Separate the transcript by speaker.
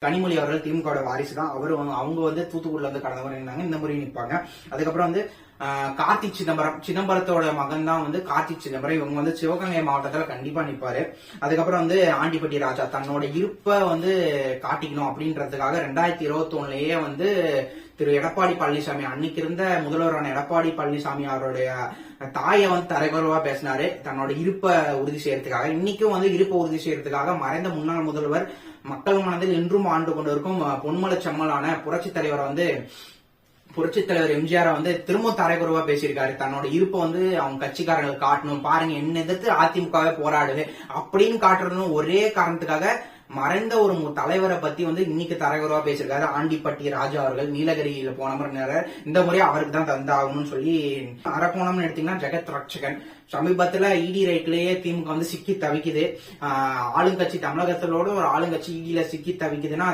Speaker 1: கனிமொழி அவர்கள் திமுக வாரிசு தான். அவங்க தூத்துக்குடியில கடந்த முறை இருந்தாங்க, இந்த முறை நிற்பாங்க. அதுக்கப்புறம் கார்த்திக் சிதம்பரத்தோட மகன் தான் கார்த்திக் சிதம்பரம். இவங்க சிவகங்கை மாவட்டத்துல கண்டிப்பா நிப்பாரு. அதுக்கப்புறம் ஆண்டிப்பட்டி ராஜா தன்னோட இருப்ப காட்டிக்கணும் அப்படின்றதுக்காக 2021லயே திரு எடப்பாடி பழனிசாமி, அன்னைக்கு இருந்த முதல்வரான எடப்பாடி பழனிசாமி அவருடைய தாயை தரக்குறைவா பேசினாரு தன்னோட இருப்ப உறுதி செய்யறதுக்காக. இன்னைக்கும் இருப்ப உறுதி செய்யறதுக்காக மறைந்த முன்னாள் முதல்வர் மக்கள் மனதில் இன்றும் ஆண்டு கொண்டிருக்கும் பொன்மலை செம்மலான புரட்சித் தலைவர் எம்ஜிஆர் திரும்ப தரைக்குறைவா பேசியிருக்காரு. தன்னோட இருப்ப அவங்க கட்சிக்காரங்களுக்கு காட்டணும், பாருங்க என்ன எதிர்த்து அதிமுகவே போராடுது அப்படின்னு காட்டுறதுன்னு ஒரே காரணத்துக்காக மறைந்த ஒரு தலைவரை பத்தி இன்னைக்கு தரகுறவா பேசியிருக்காரு ஆண்டிப்பட்டி ராஜா அவர்கள். நீலகிரியில போன முறை இந்த முறை அவருக்கு தான் தந்தாகணும்னு சொல்லி. அரக்கோணம்னு எடுத்தீங்கன்னா ஜெகத் ரட்சகன் சமீபத்துல இடி ரைட்லயே திமுக சிக்கி தவிக்குது. ஆளுங்கட்சி தமிழகத்திலோட ஒரு ஆளுங்கட்சி இடியில சிக்கி தவிக்குதுன்னா